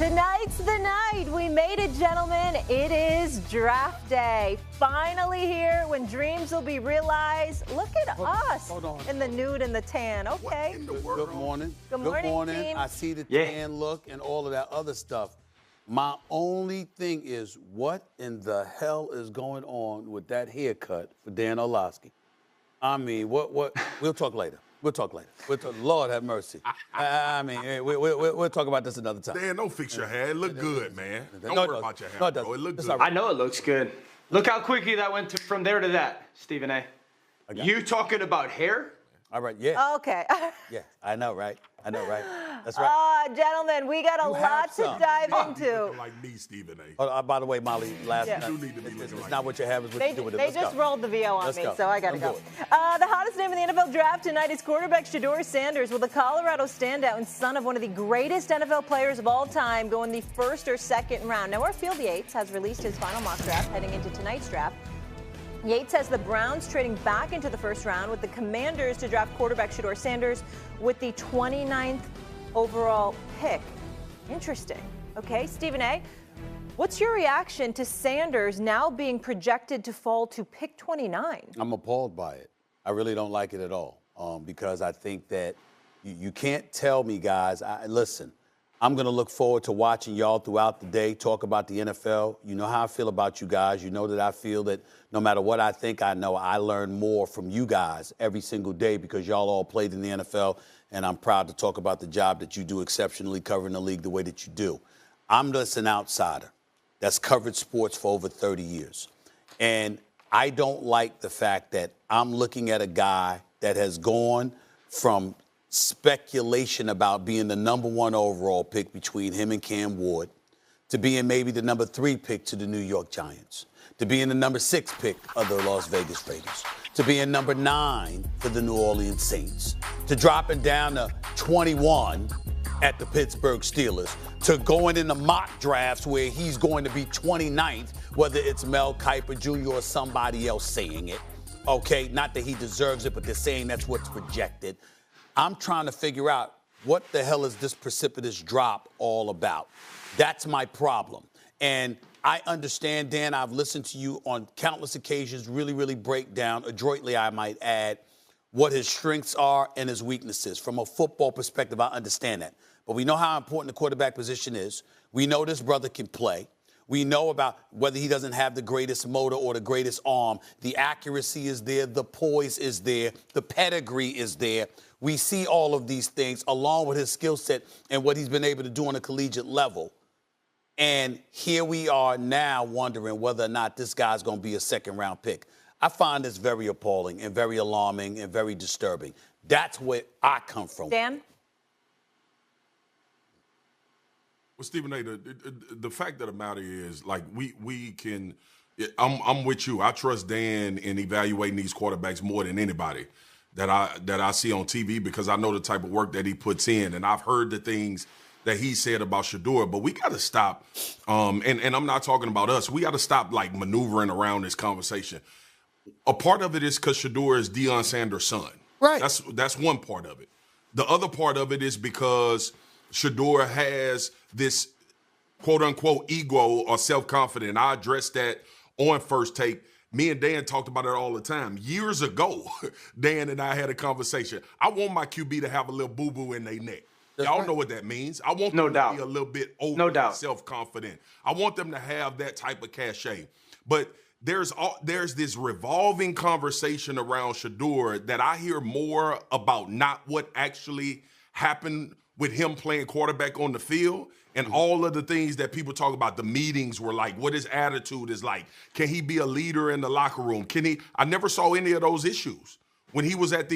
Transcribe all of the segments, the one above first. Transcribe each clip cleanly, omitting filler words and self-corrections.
Tonight's the night. We made it, gentlemen. It is draft day. Finally here when dreams will be realized. Look at us in the nude and the tan. Okay. Good morning. Good morning, team. I see the tan look and all of that other stuff. My only thing is, what in the hell is going on with that haircut for Dan Orlovsky? I mean, what? We'll talk later. Lord have mercy. I mean, we'll talk about this another time. Dan, don't fix your hair. It look good, man. Don't worry about your hair, bro. It look good. I know it looks good. Look how quickly that went from there to that, Stephen A. You talking about hair? All right, yeah. Okay. Yeah, I know, right? That's right. Gentlemen, we got a lot to dive into. Like me, Stephen A. Oh, by the way, Molly, last night, You need to be looking it's like not what you have, it's what you do with it. They just rolled the VO on me, so I got to go. Do The hottest name in the NFL draft tonight is quarterback Shedeur Sanders, with a Colorado standout and son of one of the greatest NFL players of all time, going the first or second round. Now, our Field Yates has released his final mock draft heading into tonight's draft. Yates has the Browns trading back into the first round with the Commanders to draft quarterback Shedeur Sanders with the 29th overall pick. Interesting. Okay, Stephen A., what's your reaction to Sanders now being projected to fall to pick 29? I'm appalled by it. I really don't like it at all because I think that you can't tell me, guys, listen, I'm going to look forward to watching y'all throughout the day talk about the NFL. You know how I feel about you guys. You know that I feel that no matter what I think I know, I learn more from you guys every single day because y'all all played in the NFL, and I'm proud to talk about the job that you do exceptionally covering the league the way that you do. I'm just an outsider that's covered sports for over 30 years. And I don't like the fact that I'm looking at a guy that has gone from speculation about being the number 1 overall pick between him and Cam Ward to being maybe the number 3 pick to the New York Giants, to being the number 6 pick of the Las Vegas Raiders, to being number 9 for the New Orleans Saints, to dropping down to 21 at the Pittsburgh Steelers, to going into mock drafts where he's going to be 29th, whether it's Mel Kiper Jr. or somebody else saying it. Okay, not that he deserves it, but they're saying that's what's projected. I'm trying to figure out what the hell is this precipitous drop all about. That's my problem. And I understand, Dan, I've listened to you on countless occasions really break down, adroitly I might add, what his strengths are and his weaknesses. From a football perspective, I understand that. But we know how important the quarterback position is. We know this brother can play. We know about whether he doesn't have the greatest motor or the greatest arm. The accuracy is there. The poise is there. The pedigree is there. We see all of these things along with his skill set and what he's been able to do on a collegiate level. And here we are now wondering whether or not this guy's going to be a second-round pick. I find this very appalling and very alarming and very disturbing. That's where I come from. Dan? Well, Stephen A., the fact of the matter is, like, we can – I'm with you. I trust Dan in evaluating these quarterbacks more than anybody that I see on TV because I know the type of work that he puts in, and I've heard the things that he said about Shedeur. But we got to stop, and I'm not talking about us. We got to stop, like, maneuvering around this conversation. A part of it is because Shedeur is Deion Sanders' son. Right. That's one part of it. The other part of it is because Shedeur has this quote-unquote ego or self-confidence. I addressed that on First Take. Me and Dan talked about it all the time. Years ago, Dan and I had a conversation. I want my QB to have a little boo'boo in their neck. Y'all know what that means. I want them to be a little bit over self-confident. I want them to have that type of cachet. But there's this revolving conversation around Shedeur that I hear more about not what actually happened with him playing quarterback on the field and all of the things that people talk about. The meetings were like, what his attitude is like. Can he be a leader in the locker room? I never saw any of those issues when he was at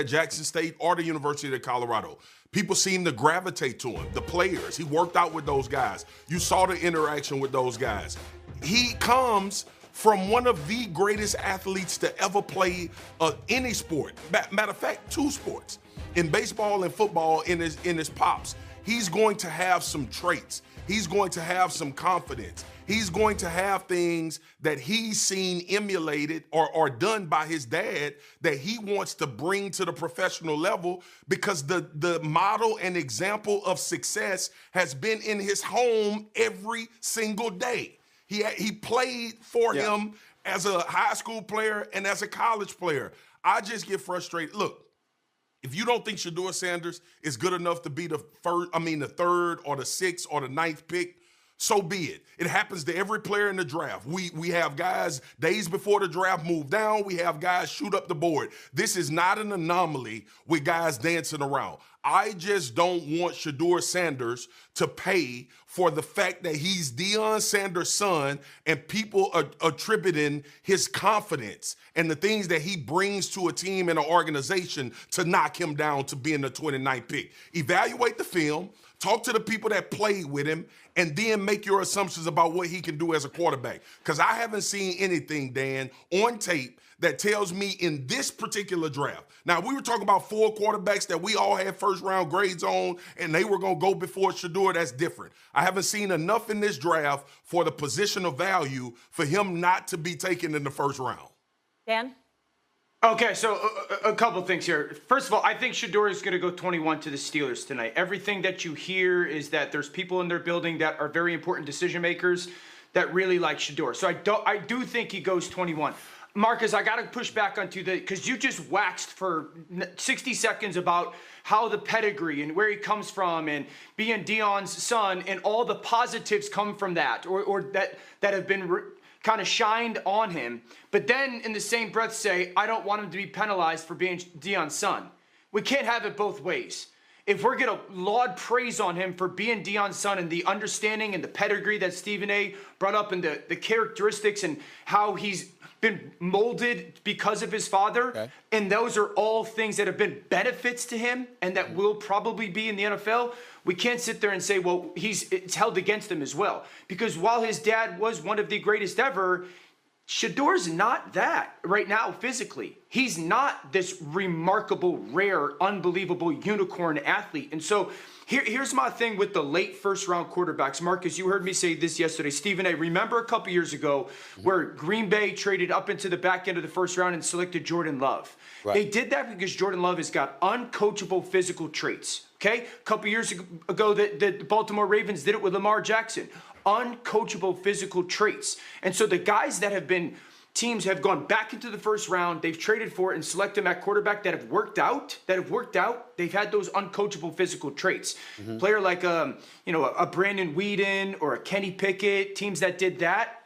Jackson State or the University of Colorado. People seemed to gravitate to him, the players. He worked out with those guys. You saw the interaction with those guys. He comes from one of the greatest athletes to ever play any sport. Matter of fact, 2 sports. In baseball and football, in his pops. he's going to have some traits. He's going to have some confidence. He's going to have things that he's seen emulated or done by his dad that he wants to bring to the professional level, because the model and example of success has been in his home every single day. He played for him as a high school player and as a college player. I just get frustrated. Look, if you don't think Shedeur Sanders is good enough to be the third or the sixth or the ninth pick, so be it. It happens to every player in the draft. We have guys days before the draft move down. We have guys shoot up the board. This is not an anomaly with guys dancing around. I just don't want Shedeur Sanders to pay for the fact that he's Deion Sanders' son and people are attributing his confidence and the things that he brings to a team and an organization to knock him down to being the 29th pick. Evaluate the film, talk to the people that played with him, and then make your assumptions about what he can do as a quarterback. Because I haven't seen anything, Dan, on tape that tells me in this particular draft. Now, we were talking about 4 quarterbacks that we all had first-round grades on, and they were going to go before Shedeur. That's different. I haven't seen enough in this draft for the positional value for him not to be taken in the first round. Dan? Okay, so a couple things here. First of all, I think Shedeur is going to go 21 to the Steelers tonight. Everything that you hear is that there's people in their building that are very important decision makers that really like Shedeur. So I do think he goes 21. Marcus, I got to push back onto because you just waxed for 60 seconds about how the pedigree and where he comes from and being Deion's son and all the positives come from that or that have been kind of shined on him. But then in the same breath say, I don't want him to be penalized for being Deion's son. We can't have it both ways. If we're going to laud praise on him for being Deion's son and the understanding and the pedigree that Stephen A. brought up and the characteristics and how he's been molded because of his father, and those are all things that have been benefits to him and that will probably be in the NFL, we can't sit there and say, well, it's held against him as well. Because while his dad was one of the greatest ever, Shedeur's not that right now physically. He's not this remarkable, rare, unbelievable unicorn athlete. And so here's my thing with the late first-round quarterbacks. Marcus, you heard me say this yesterday. Stephen A., remember a couple years ago where Green Bay traded up into the back end of the first round and selected Jordan Love? Right. They did that because Jordan Love has got uncoachable physical traits. Okay? A couple years ago, the Baltimore Ravens did it with Lamar Jackson. Uncoachable physical traits. And so the guys that have been teams have gone back into the first round, they've traded for it and selected them at quarterback that have worked out, they've had those uncoachable physical traits. Player like a Brandon Weeden or a Kenny Pickett, teams that did that,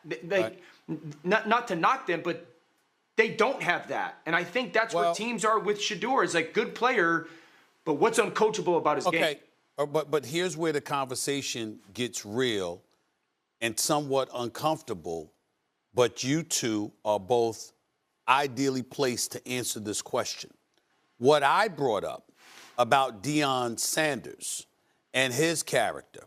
not to knock them, but they don't have that. And I think that's where teams are with Shedeur. Is like good player, but what's uncoachable about his game? But here's where the conversation gets real and somewhat uncomfortable, but you two are both ideally placed to answer this question. What I brought up about Deion Sanders and his character,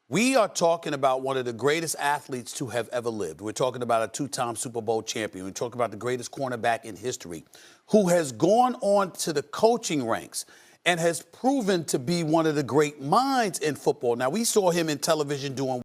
we are talking about one of the greatest athletes to have ever lived. We're talking about a 2-time Super Bowl champion. We're talking about the greatest cornerback in history who has gone on to the coaching ranks and has proven to be one of the great minds in football. Now, we saw him in television doing